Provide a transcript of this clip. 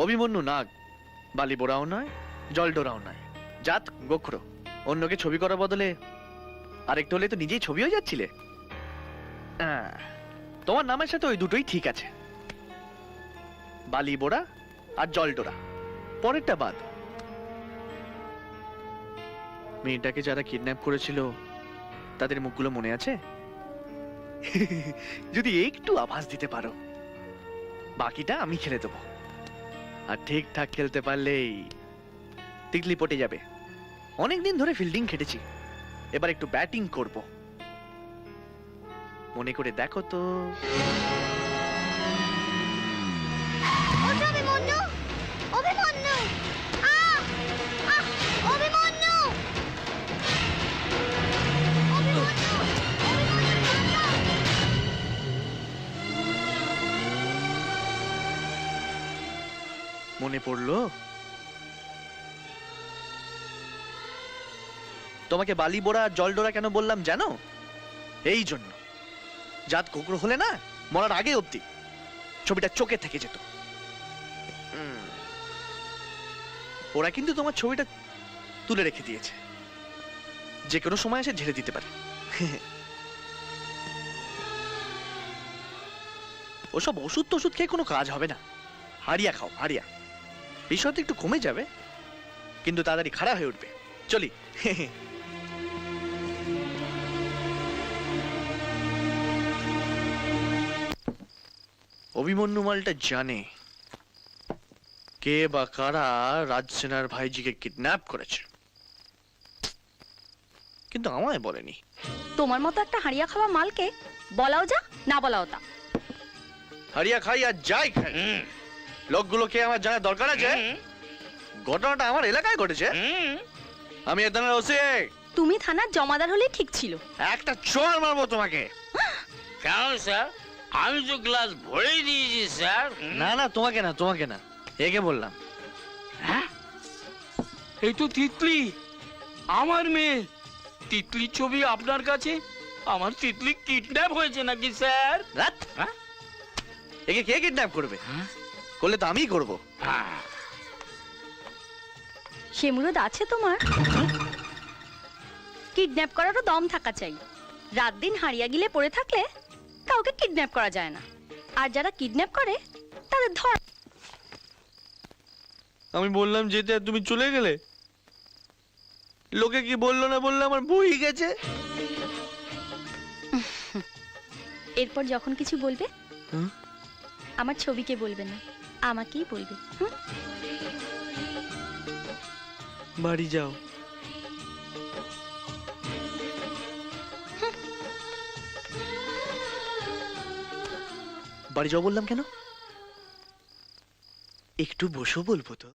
অভিমন্যু নাগ, বালিবোড়াও নয়, জলডোরাও নয়, জাত গোখরো। অন্যকে ছবি করার বদলে আরেকটু হলে তো নিজেই ছবি হয়ে যাচ্ছিলে। তোমার নামের সাথে ওই দুটোই ঠিক আছে, বালিবোড়া আর জলডোরা। পরেরটা বাদ। মেয়েটাকে যারা কিডন্যাপ করেছিল তাদের মুখগুলো মনে আছে? যদি একটু আভাস দিতে পারো, বাকিটা আমি খেলে দেবো। আর ঠিকঠাক খেলতে পারলেই তিতলি পটে যাবে। অনেকদিন ধরে ফিল্ডিং খেটেছি, এবার একটু ব্যাটিং করব। মনে করে দেখো তো। অভিমন্যু! অভিমন্যু! আহ! আহ! অভিমন্যু! অভিমন্যু! মনে পড়লো? তোমাকে বালিবোড়া আর জলডোরা কেন বললাম জানো? এই জন্য, জাত কুকুর হলে না মরার আগে অব্দি ছবিটা চোখে থেকে যেত। ওরা কিন্তু তোমার ছবিটা তুলে রেখে দিয়েছে, যে কোনো সময় এসে ঝেড়ে দিতে পারে। ওসব ওষুধ টষুধ খেয়ে কোনো কাজ হবে না। হারিয়া খাও, হারিয়া। বিষয় তো একটু কমে যাবে, কিন্তু তাড়াতাড়ি খাড়া হয়ে উঠবে। চলি। অভিমন্যু মালটা জানে কে বা কারা রাজসেনার ভাইজিকে কিডন্যাপ করেছে, কিন্তু আমায় বলেনি। তোমার মতো একটা হাড়িয়া খাওয়া মালকে বলাও যা, না বলাও তা। হারিয়া খাই আর যাই খাই, লোকগুলোকে আমার জানার দরকার আছে। ঘটনাটা আমার এলাকায় ঘটেছে, আমি এ থানার ওসি। তুমি থানার জমাদার হলেই ঠিক ছিল। একটা চোর মারবো তোমাকে। কেন স্যার? আমি তো গ্লাস ভরেই দিয়েছি স্যার। না না, তোমাকে না, তোমাকে না, একে বললাম। হ্যাঁ, এই তো তিতলি, আমার মেয়ে। তিতলির ছবি আপনার কাছে? আমার তিতলি কিডন্যাপ হয়েছে নাকি স্যার? রাত, হ্যাঁ? একে কে কিডন্যাপ করবে? করলে তো আমিই করবো। হ্যাঁ। সে মুরদ আছে তোমার? কিডন্যাপ করারও দম থাকা চাই। রাত দিন হারিয়া গিলে পড়ে থাকলে কাউকে কিডন্যাপ করা যায় না। আর যারা কিডন্যাপ করে তাদের ধর। আমি বললাম যেতে আর তুমি চলে গেলে। লোকে কি বললো না বললো আমার বই গেছে। এরপর যখন কিছু বলবে হুম? আমার ছবিকে বলবে না, আমাকেই বলবে। হুম? বাড়ি যাও। বাড়ি যাও বললাম কেন? একটু বসো বলবো তো।